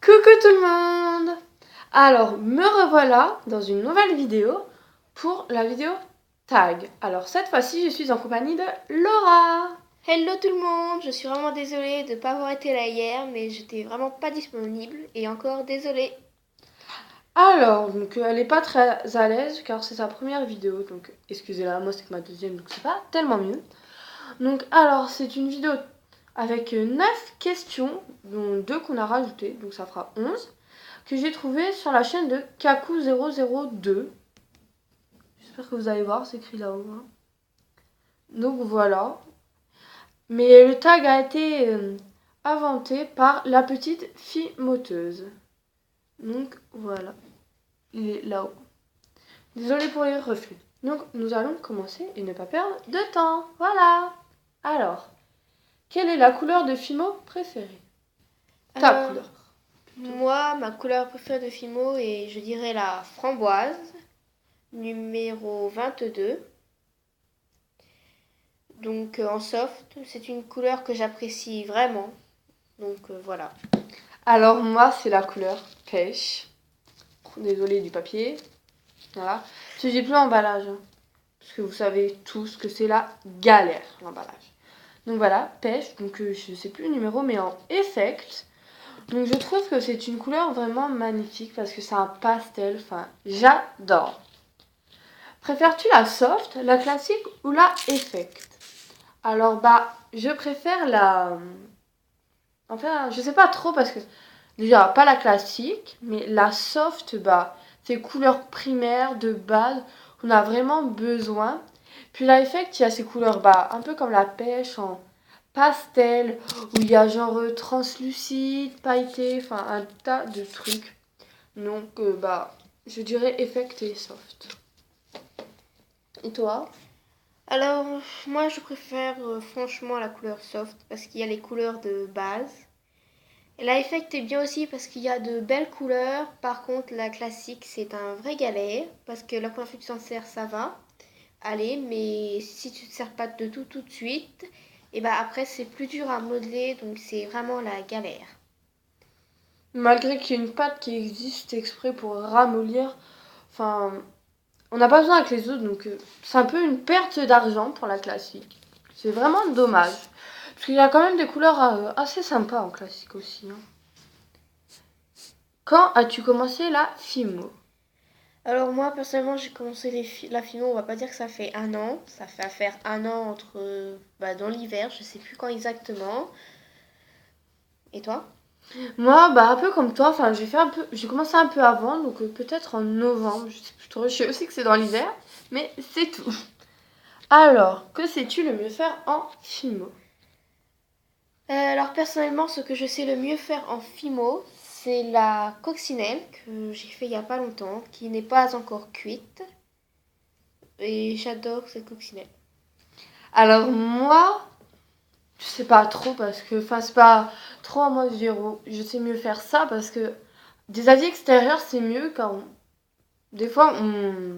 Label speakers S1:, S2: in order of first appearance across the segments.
S1: Coucou tout le monde! Alors, me revoilà dans une nouvelle vidéo pour la vidéo tag. Alors, cette fois-ci, je suis en compagnie de Laura.
S2: Hello tout le monde, je suis vraiment désolée de ne pas avoir été là hier, mais j'étais vraiment pas disponible et encore désolée.
S1: Alors, donc, elle n'est pas très à l'aise car c'est sa première vidéo. Donc, excusez-la, moi c'est ma deuxième, donc c'est pas tellement mieux. Donc, alors, c'est une vidéo avec 9 questions, dont 2 qu'on a rajoutées, donc ça fera 11, que j'ai trouvé sur la chaîne de Kaku002. J'espère que vous allez voir, c'est écrit là-haut. Hein. Donc voilà. Mais le tag a été inventé par la petite fille moteuse. Donc voilà. Il est là-haut. Désolée pour les reflets. Donc nous allons commencer et ne pas perdre de temps. Voilà. Alors, quelle est la couleur de Fimo préférée? Ta couleur.
S2: Moi, ma couleur préférée de Fimo est, je dirais, la framboise, numéro 22. Donc en soft, c'est une couleur que j'apprécie vraiment. Donc voilà.
S1: Alors moi, c'est la couleur pêche. Désolée du papier. Voilà. Je dis plus l'emballage. Hein, parce que vous savez tous que c'est la galère, l'emballage. Donc voilà, pêche. Donc je sais plus le numéro, mais en effect. Donc je trouve que c'est une couleur vraiment magnifique parce que c'est un pastel. Enfin, j'adore. Préfères-tu la soft, la classique ou la effect? Alors bah, je préfère la... Enfin, je sais pas trop parce que déjà, pas la classique, mais la soft, bah, c'est couleurs primaires de base qu'on a vraiment besoin. Puis la effect, il y a ces couleurs, bah, un peu comme la pêche en pastel, où il y a genre translucide, pailleté, enfin un tas de trucs. Donc, bah, je dirais effect et soft. Et toi?
S2: Alors moi, je préfère franchement la couleur soft parce qu'il y a les couleurs de base. Et la effect est bien aussi parce qu'il y a de belles couleurs. Par contre, la classique, c'est un vrai galère parce que la première fois que tu t'en sers, ça va. Allez, mais si tu ne te sers pas de tout de suite, et bah après c'est plus dur à modeler, donc c'est vraiment la galère.
S1: Malgré qu'il y ait une pâte qui existe exprès pour ramollir, enfin, on n'a pas besoin avec les autres, donc c'est un peu une perte d'argent pour la classique. C'est vraiment dommage. Parce qu'il y a quand même des couleurs assez sympas en classique aussi. Hein. Quand as-tu commencé la Fimo?
S2: Alors moi personnellement j'ai commencé la philo, on va pas dire que ça fait un an, ça fait à faire un an entre dans l'hiver, je sais plus quand exactement. Et toi?
S1: Moi, bah un peu comme toi, enfin j'ai commencé un peu avant, donc peut-être en novembre, je sais plus trop. Je sais aussi que c'est dans l'hiver, mais c'est tout. Alors, que sais-tu le mieux faire en Fimo?
S2: Alors personnellement ce que je sais le mieux faire en fimo, c'est la coccinelle que j'ai fait il y a pas longtemps, qui n'est pas encore cuite. Et j'adore cette coccinelle.
S1: Alors moi, je sais pas trop parce que, enfin c'est pas trop à moi de dire je sais mieux faire ça parce que des avis extérieurs c'est mieux car des fois on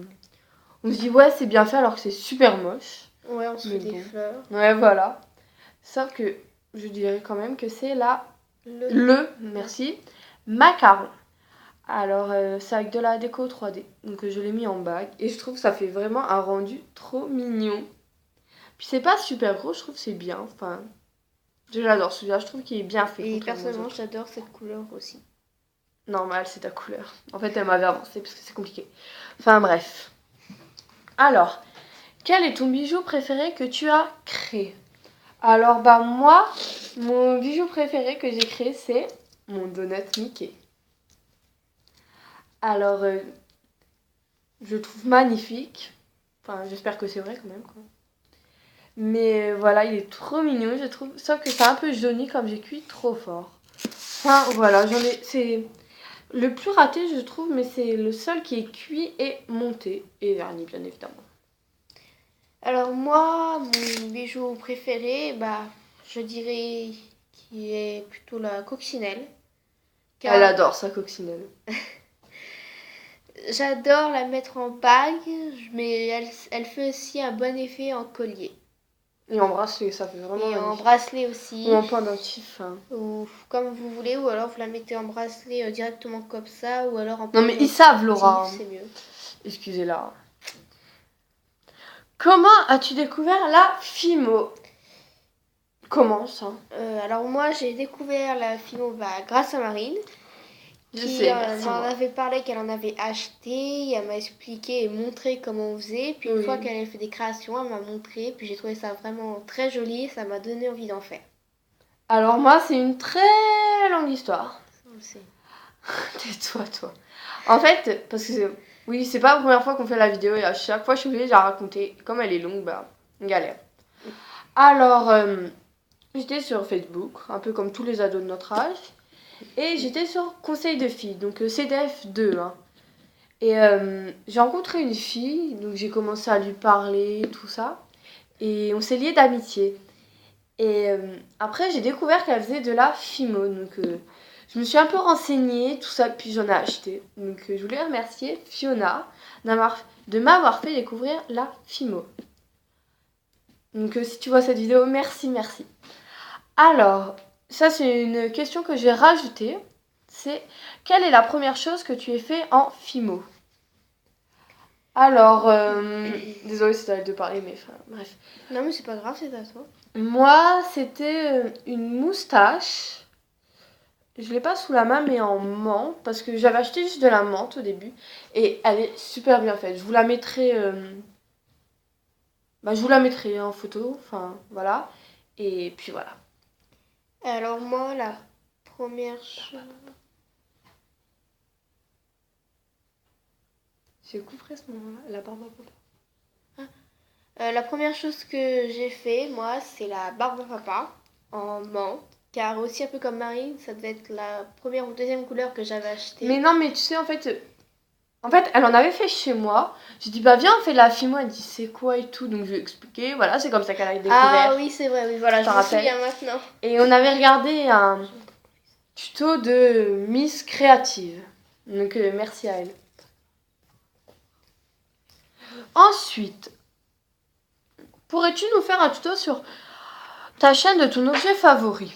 S1: se dit ouais c'est bien fait alors que c'est super moche.
S2: Ouais, on se
S1: Mais
S2: fait des
S1: bon,
S2: fleurs.
S1: ouais voilà. Sauf que je dirais quand même que c'est merci, macaron. Alors c'est avec de la déco 3D, donc je l'ai mis en bague et je trouve que ça fait vraiment un rendu trop mignon. Puis c'est pas super gros, je trouve que c'est bien, enfin j'adore celui-là, je trouve qu'il est bien fait
S2: Et
S1: contrairement aux
S2: personnellement,
S1: autres.
S2: j'adore cette couleur aussi.
S1: Normal, c'est ta couleur. En fait, elle m'avait avancé parce que c'est compliqué. Enfin bref. Alors, quel est ton bijou préféré que tu as créé? Alors bah moi, mon bijou préféré que j'ai créé c'est mon donut Mickey. Alors je le trouve magnifique. Enfin j'espère que c'est vrai quand même quoi. Mais voilà, il est trop mignon je trouve. Sauf que c'est un peu jauni comme j'ai cuit trop fort. Enfin voilà, c'est le plus raté je trouve, mais c'est le seul qui est cuit et monté. Et verni bien évidemment.
S2: Alors moi, mon bijou préféré, bah, je dirais qui est plutôt la coccinelle.
S1: Elle
S2: Car
S1: adore sa coccinelle.
S2: j'adore la mettre en bague, mais elle fait aussi un bon effet en collier.
S1: Et en bracelet, ça fait vraiment
S2: Et en
S1: magnifique.
S2: bracelet aussi.
S1: Ou en pendentif. Hein.
S2: Ou comme vous voulez, ou alors vous la mettez en bracelet directement comme ça, ou alors en
S1: Non mais ils savent Laura.
S2: c'est mieux.
S1: Excusez-la. Comment as-tu découvert la Fimo? Comment ça?
S2: Alors moi j'ai découvert la Fimo grâce à Marine.
S1: Je
S2: Qui
S1: sais, merci
S2: m'en
S1: moi.
S2: avait parlé, qu'elle en avait acheté, elle m'a expliqué et montré comment on faisait. Puis une
S1: Oui.
S2: fois qu'elle avait fait des créations, elle m'a montré. Puis j'ai trouvé ça vraiment très joli, ça m'a donné envie d'en faire.
S1: Alors moi, c'est une très longue histoire. Tais-toi, toi. En fait, parce que oui, c'est pas la première fois qu'on fait la vidéo et à chaque fois je suis obligée de la raconter. Comme elle est longue, bah, galère. Alors, j'étais sur Facebook, un peu comme tous les ados de notre âge. Et j'étais sur Conseil de filles, donc CDF 2. Hein. Et j'ai rencontré une fille, donc j'ai commencé à lui parler, tout ça. Et on s'est liés d'amitié. Et après, j'ai découvert qu'elle faisait de la Fimo. Donc, je me suis un peu renseignée, tout ça, puis j'en ai acheté. Donc, je voulais remercier Fiona de m'avoir fait découvrir la Fimo. Donc, si tu vois cette vidéo, merci, merci. Alors, ça, c'est une question que j'ai rajoutée. C'est, quelle est la première chose que tu as fait en Fimo? Alors, désolée si t'arrêtes de parler, mais enfin, bref.
S2: Non mais c'est pas grave, c'est à toi.
S1: Moi, c'était une moustache. Je l'ai pas sous la main, mais en menthe, parce que j'avais acheté juste de la menthe au début. Et elle est super bien faite. Je vous la mettrai, je vous la mettrai en photo, enfin, voilà. Et puis voilà.
S2: Alors moi, la première chose...
S1: J'ai coupé ce moment-là, la barbe à papa.
S2: la première chose que j'ai fait, moi, c'est la barbe à papa en menthe. Car aussi un peu comme Marine, ça devait être la première ou deuxième couleur que j'avais achetée.
S1: Mais non, mais tu sais, en fait, elle en avait fait chez moi. J'ai dit, bah viens, on fait de la Fimo. Elle dit, c'est quoi et tout. Donc je lui ai expliqué. Voilà, c'est comme ça qu'elle a découvert.
S2: Ah oui, c'est vrai, oui, voilà,
S1: Je
S2: je
S1: t'en
S2: me
S1: rappelle.
S2: souviens maintenant.
S1: Et on avait regardé un tuto de Miss Créative. Donc merci à elle. Ensuite, pourrais-tu nous faire un tuto sur ta chaîne de ton objet favori?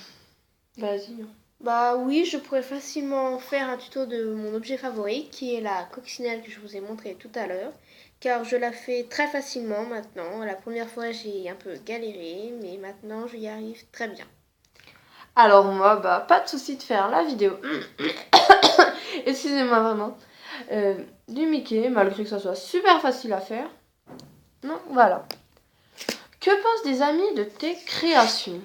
S1: Vas-y.
S2: Bah oui, je pourrais facilement faire un tuto de mon objet favori, qui est la coccinelle que je vous ai montré tout à l'heure, car je la fais très facilement maintenant. La première fois, j'ai un peu galéré, mais maintenant, j'y arrive très bien.
S1: Alors moi, pas de souci de faire la vidéo. Excusez-moi vraiment. Du Mickey, malgré que ça soit super facile à faire. Non, voilà. Que pensent des amis de tes créations?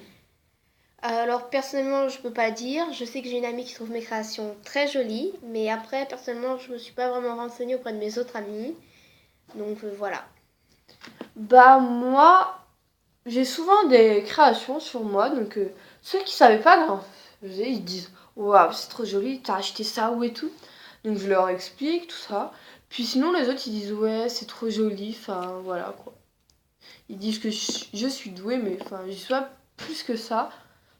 S2: Alors personnellement, je peux pas dire. Je sais que j'ai une amie qui trouve mes créations très jolies, mais après, personnellement, je me suis pas vraiment renseignée auprès de mes autres amis. Donc voilà.
S1: Bah moi, j'ai souvent des créations sur moi, donc ceux qui savaient pas grand ils disent waouh, c'est trop joli, t'as acheté ça où et tout. Donc je leur explique tout ça. Puis sinon les autres ils disent ouais, c'est trop joli, enfin voilà quoi. Ils disent que je suis douée, mais enfin j'y suis pas plus que ça.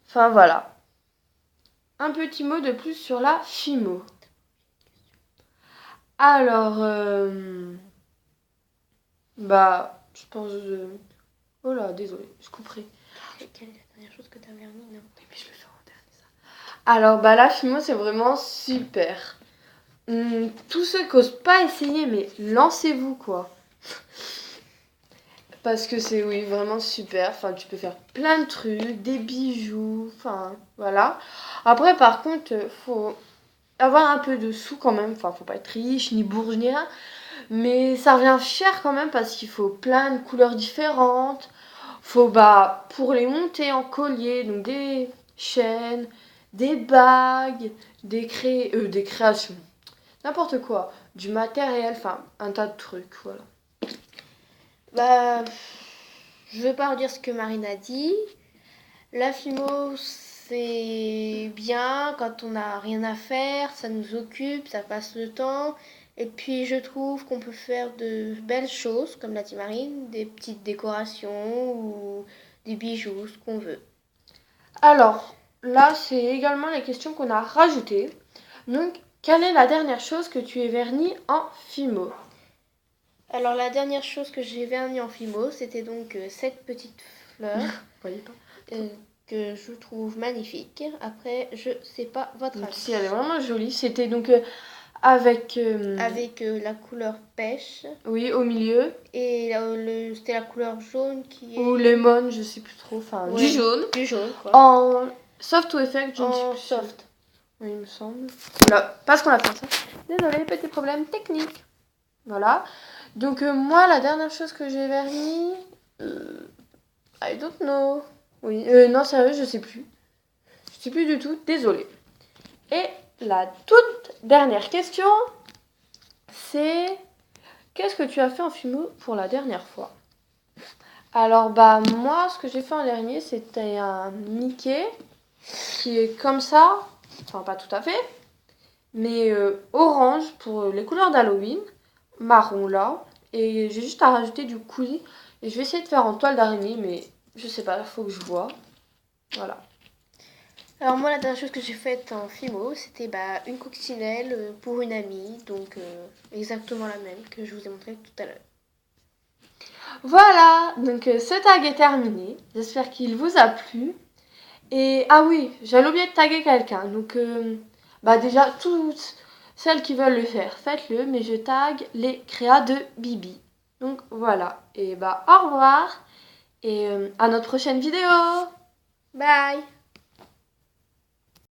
S1: Enfin voilà. Un petit mot de plus sur la Fimo. Alors, je pense. Oh là, désolé, je couperai.
S2: Quelle est la dernière chose que t'as verni, non?
S1: Mais je le fais en dernier ça. Alors, la Fimo, c'est vraiment super. Tous ceux qui n'osent pas essayer, mais lancez-vous quoi. Parce que c'est, oui, vraiment super. Enfin, tu peux faire plein de trucs, des bijoux, enfin, voilà. Après, par contre, faut avoir un peu de sous quand même. Enfin, faut pas être riche, ni bourge, ni rien. Mais ça revient cher quand même parce qu'il faut plein de couleurs différentes. Faut, pour les monter en collier, donc des chaînes, des bagues, des créations. N'importe quoi. Du matériel, enfin, un tas de trucs, voilà.
S2: Bah, je vais pas redire ce que Marine a dit. La Fimo, c'est bien quand on n'a rien à faire, ça nous occupe, ça passe le temps. Et puis je trouve qu'on peut faire de belles choses, comme l'a dit Marine, des petites décorations ou des bijoux, ce qu'on veut.
S1: Alors, là, c'est également les questions qu'on a rajoutées. Donc, quelle est la dernière chose que tu aies vernie en Fimo?
S2: Alors la dernière chose que j'ai vernie en Fimo, c'était donc cette petite fleurs
S1: Voyez pas.
S2: que je trouve magnifique. Après, je sais pas votre
S1: Donc
S2: avis.
S1: si elle est vraiment jolie. C'était donc avec...
S2: Avec la couleur pêche.
S1: Oui, au milieu.
S2: Et c'était la couleur jaune qui est...
S1: Ou lemon, je sais plus trop. Enfin,
S2: Ouais,
S1: du jaune.
S2: Du jaune, quoi.
S1: En soft to effect, je ne sais
S2: En
S1: plus.
S2: soft.
S1: Oui, il me semble. Parce qu'on a fait ça. Désolée, petit problème technique. Voilà. Donc moi, la dernière chose que j'ai verni... I don't know. Oui, non, sérieux, je sais plus. Je sais plus du tout, désolée. Et la toute dernière question, c'est... Qu'est-ce que tu as fait en fumeau pour la dernière fois? Alors, bah, moi, ce que j'ai fait en dernier, c'était un Mickey qui est comme ça. Enfin, pas tout à fait. Mais orange pour les couleurs d'Halloween. Marron là. Et j'ai juste à rajouter du coulis. Et je vais essayer de faire en toile d'araignée, mais je sais pas, il faut que je vois. Voilà.
S2: Alors moi, la dernière chose que j'ai faite en Fimo, c'était une coccinelle pour une amie. Donc exactement la même que je vous ai montré tout à l'heure.
S1: Voilà, donc ce tag est terminé. J'espère qu'il vous a plu. Et ah oui, j'allais oublier de taguer quelqu'un. Donc déjà, toutes celles qui veulent le faire, faites-le. Mais je tag les créas de Bibi. Donc voilà. Et au revoir. Et à notre prochaine vidéo.
S2: Bye!